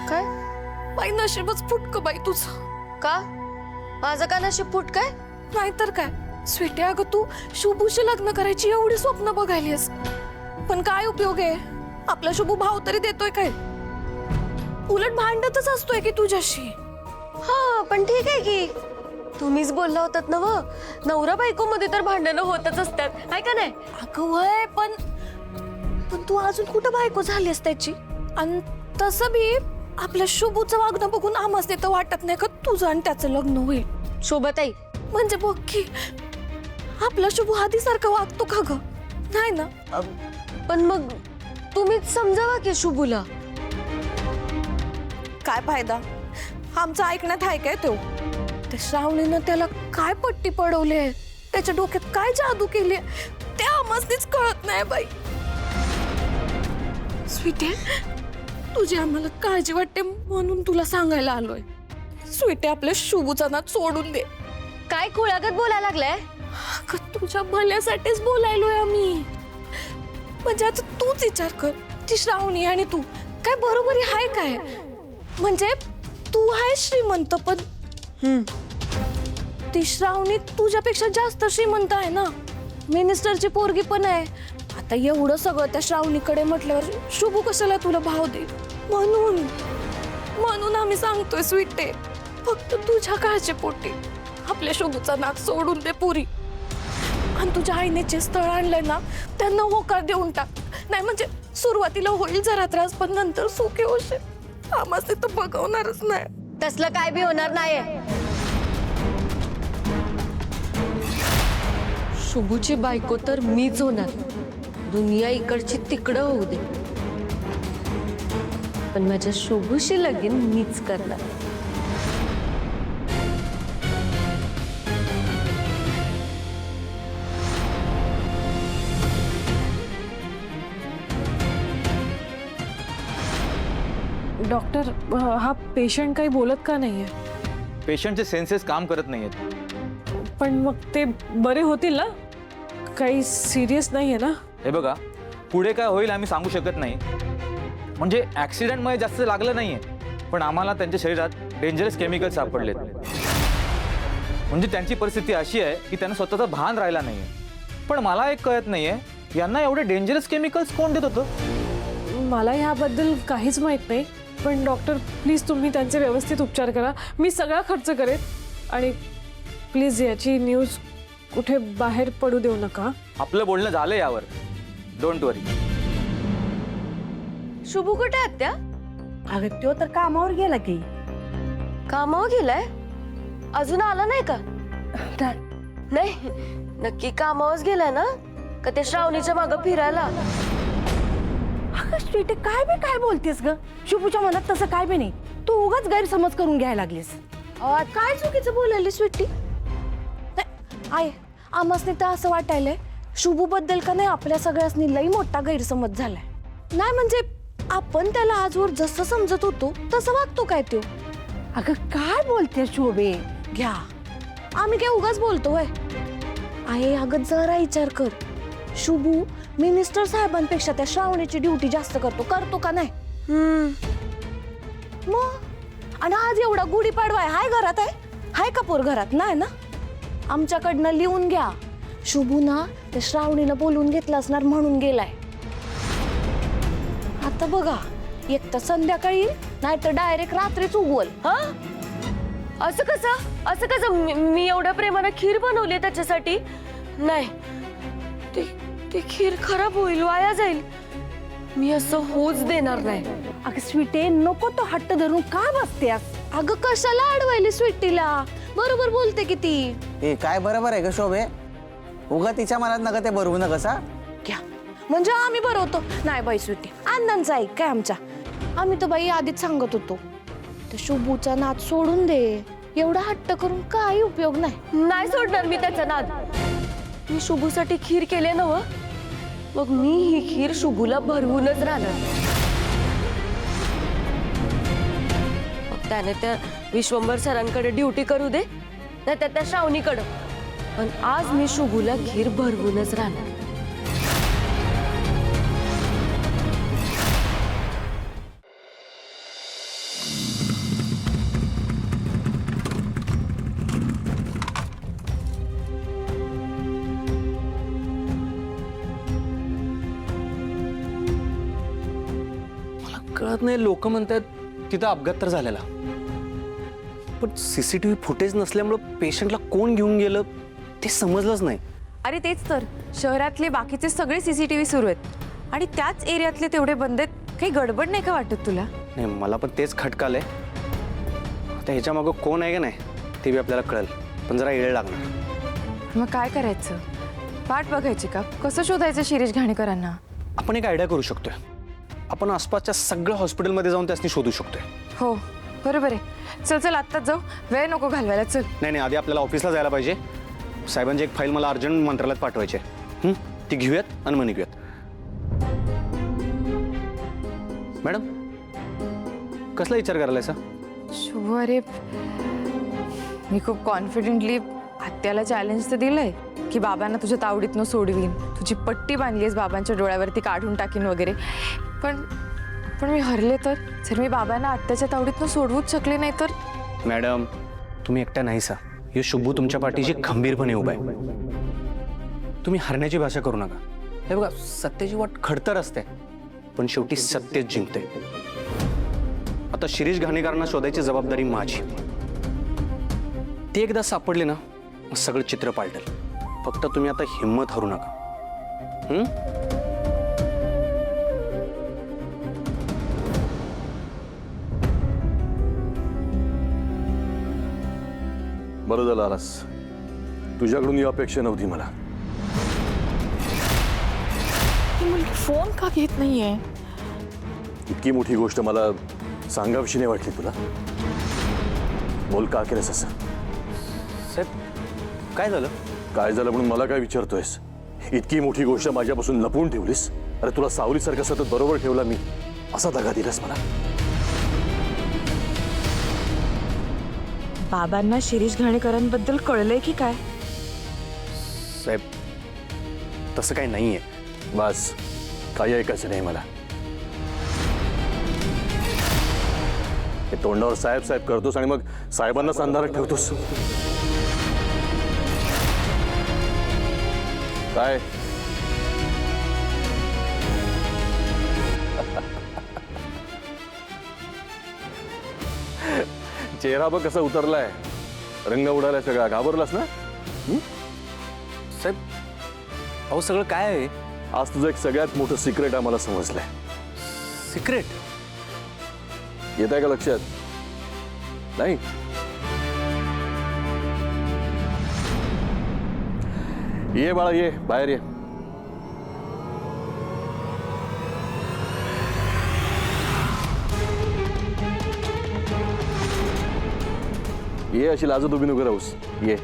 काय बाई नशीबच फुटक बाई तुझं. का माझं का नशीब फुट काय? नाहीतर काय स्वीटी, अगं तू शुभूशी लग्न करायची एवढी स्वप्न बघायलीस, पण काय उपयोग आहे? आपला शुभू भाव तरी देतोय काय? उलट भांडतच असतोय की तुझ्याशी. हा पण ठीक आहे की तुम्हीच बोलला होतात ना, नवरा बायको मध्ये तर भांडणं होतच असतात, आहे का नाही? अगं वय पण पण तू अजून कुठं बायको झालीस त्याची? आणि तसं बी आपल्या शुभूचं वागणं बघून आम्हाला तर वाटत नाही का तुझं आणि त्याचं लग्न होईल. शोभाताई म्हणजे बघ की आपला शुभू आधीसारखा वागतो का ग? नाही ना. पण मग तुम्हीच समजावा की शुभूला. काय फायदा आमचं ऐकण्यात आहे काय? तो त्या श्रावणीनं त्याला काय पट्टी पडवले, त्याच्या डोक्यात काय जादू केली ते आम्हासनीच कळत नाही बाई. स्वीटी, तुझी आम्हाला काळजी वाटते म्हणून तुला सांगायला आलोय. स्वीटी, आपल्या शुभूचा नाद सोडून दे. काय खुळागत बोलायला लागलाय? अगं तुझ्या भल्यासाठीच बोलायलोय आम्ही. म्हणजे आता तूच विचार कर, ती श्रावणी आणि तू काय बरोबरी आहे काय? म्हणजे तू आहे श्रीमंत, पण ती श्रावणी तुझ्यापेक्षा जास्त श्रीमंत आहे ना. मिनिस्टरची पोरगी पण आहे. आता एवढं सगळं त्या श्रावणीकडे म्हटल्यावर शुभू कशाला तुला भाव दे? म्हणून आम्ही सांगतोय स्वीटे, फक्त तुझ्या काळजी पोटी आपल्या शुभूचा नाद सोडून दे पुरी. आणि तुझ्या आईने जे स्थळ आणलंय ना त्यांना होकार देऊन टाक. नाही म्हणजे सुरुवातीला होईल जरा त्रास, पण नंतर सुखी होशील. आम्हाला तर बघवणारच नाही. तसलं काय बी होणार नाहीये. शुभूची बायको तर मीच होणार. दुनिया इकडची तिकडं होऊ दे, पण माझ्या शुभूशी लगीन मीच करणार. डॉक्टर, हा पेशंट काही बोलत का नाहीये? पेशंटचे सेन्सेस काम करत नाहीयेत. पण मग ते बरे होतील ना? काही सिरियस नाहीये ना? हे बघा, पुढे काय होईल आम्ही सांगू शकत नाही. म्हणजे ऍक्सिडेंटमुळे जास्त लागलं नाहीये, पण आम्हाला त्यांच्या शरीरात डेंजरस केमिकल सापडलेत. म्हणजे त्यांची परिस्थिती अशी आहे की त्यांना स्वतःचं भान राहिला नाहीये. पण मला एक कळत नाहीये, यांना एवढे डेंजरस केमिकल्स कोण देत होतं? मला ह्याबद्दल काहीच माहित नाही. पण डॉक्टर प्लीज तुम्ही त्यांचे व्यवस्थित उपचार करा. मी सगळा खर्च करेन. आणि प्लीज याची न्यूज कुठे बाहेर पडू देऊ नका. आपलं बोलणं झालं यावर, डोंट वरी. शुभू कुठे आहेत त्या? अगं तो तर कामावर गेला की. कामावर गेलाय? अजून आला नाही का? नाही, नक्की कामावरच गेलाय ना? का ते श्रावणीच्या मागं फिरायला? अगं स्वीटी, काय बोलतेस ग? शुभूच्या मनात तसं काय बी नाही. तू उगाच गैरसमज करून घ्यायला लागलीस. काय चुकीचं बोलायली स्वीटी? आय आम्हासनी तर असं वाटायलंय शुभू बद्दल का नाही आपल्या सगळ्यांनी लई मोठा गैरसमज झालाय. नाही म्हणजे आपण त्याला आजवर जसं समजत होतो तसं वागतो काय तो? अगं काय बोलतेस शोभे? घ्या, आम्ही काय उगाच बोलतोय? आहे अगं जरा विचार कर. शुभू मिनिस्टर साहेबांपेक्षा त्या श्रावणीची ड्युटी जास्त करतो का नाही? मग आणि आज एवढा गुढीपाडवा आहे, हाय घरात आहे? हाय कपूर घरात नाही ना? आमच्याकडनं लिहून घ्या. शुभू ना त्या श्रावणीनं बोलून घेतलं असणार म्हणून गेलाय. आता बघा, एक तर संध्याकाळी नाही तर डायरेक्ट रात्रीच उगवल. हा, असं कसं मी एवढ्या प्रेमानं खीर बनवली त्याच्यासाठी. नाही, ती खीर खराब होईल, वाया जाईल. मी असं होऊच देणार नाही. अगं स्वीटे, नको तो हट्ट धरून का बसतेस? अगं कशाला अडवायली स्वीटीला? बरोबर बोलते की ती. हे काय बरोबर आहे का शोभे? उगा तिच्या मनात नका ते बरवू नकसा. घ्या, म्हणजे आम्ही बरवतो नाही बाई स्वीटी. अण्णांचा ऐक काय आमच्या? आम्ही तर बाई आधीच सांगत होतो त्या शुभूचा नाद सोडून दे. एवढा हट्ट करून काही उपयोग नाही. नाही सोडणार मी त्याचा नाद. मी शुभूसाठी खीर केले ना, मग मी ही खीर शुभूला भरवूनच राहणार. मग त्याने त्या विश्वंभर सरांकडे ड्युटी करू दे, नाही त्या श्रावणीकडं, पण आज मी शुभूला खीर भरवूनच राहणार. कळत नाही. लोक म्हणतात तिथं अपघात तर झालेला, पण CCTV फुटेज नसल्यामुळं पेशंटला कोण घेऊन गेलं ते समजलंच नाही. अरे तेच तर, शहरातले बाकीचे सगळे CCTV सुरू आहेत आणि त्याच एरियातले तेवढे बंद आहेत. काही गडबड नाही का वाटत तुला? नाही, मला पण तेच खटकालंय. आता ह्याच्या मागं कोण आहे का नाही ते बी आपल्याला कळेल, पण जरा वेळ लागणार. मग काय करायचं? वाट बघायची का? कसं शोधायचं शिरीष घाणेकरांना? आपण एक आयडिया करू शकतोय. आपण आसपासच्या सगळ्या हॉस्पिटलमध्ये जाऊन त्यासनी शोधू शकतोय. हो बरोबर आहे. चल चल आत्ताच जाऊ, वेळ नको घालवायला. चल. नाही, आधी आपल्याला ऑफिसला जायला पाहिजे. साहेबांची एक फाईल मला अर्जंट मंत्रालयात पाठवायची आहे. ती घेऊयात आणि मग निघूयात. मॅडम, कसला विचार करायला सर? शुभ, अरे मी खूप कॉन्फिडेंटली आत्याला चॅलेंज तर दिलंय की बाबांना तुझ्या तावडीतनं सोडवीन, तुझी पट्टी बांधलीस बाबांच्या डोळ्यावरती काढून टाकीन वगैरे. पण मी हरले तर? जर मी बाबांना आत्याच्या तावडीतनं सोडवूच शकले नाही तर? मॅडम, तुम्ही एकट्या नाही सा. हे शुभू तुमच्या पाठीशी खंबीरपणे उभा आहे. तुम्ही हरण्याची भाषा करू नका. हे बघा, सत्याची वाट खडतर असते, पण शेवटी सत्यच जिंकते. आता शिरीष घाणेकरांना शोधायची जबाबदारी माझी. ती एकदा सापडली ना, मग सगळं चित्र पालटेल. फक्त तुम्ही आता हिंमत हरू नका. बरं झालं आलास. तुझ्याकडून ही अपेक्षा नव्हती मला. ती मुलगी फोन का घेत नाहीये? इतकी मोठी गोष्ट मला सांगावीशी नाही वाटली तुला? बोल, का केलंस असं? साहेब, काय झालं? काय झालं म्हणून मला काय विचारतोयस? इतकी मोठी गोष्ट माझ्यापासून लपवून ठेवलीस. अरे तुला सावलीसारखं सतत बरोबर ठेवला मी, असा दगा दिलास मला? बाबांना शिरीष घाणेकरांबद्दल कळलंय की काय? साहेब, तसं काही नाहीये. बस, काही ऐकायचं नाही मला. हे तोंडावर साहेब साहेब करतोस आणि मग साहेबांनाच अंधारात ठेवतोस. काय चेहरा बघ कसा उतरलाय, रंग उडालाय सगळा. घाबरलास ना? साहेब, अहो सगळं काय आहे? आज तुझं एक सगळ्यात मोठं सिक्रेट आम्हाला समजलंय. सिक्रेट? येत आहे का लक्षात? नाही? ये बाळा, ये बाहेर ये. ये, अशी लाजत उभी नको राहूस. ये.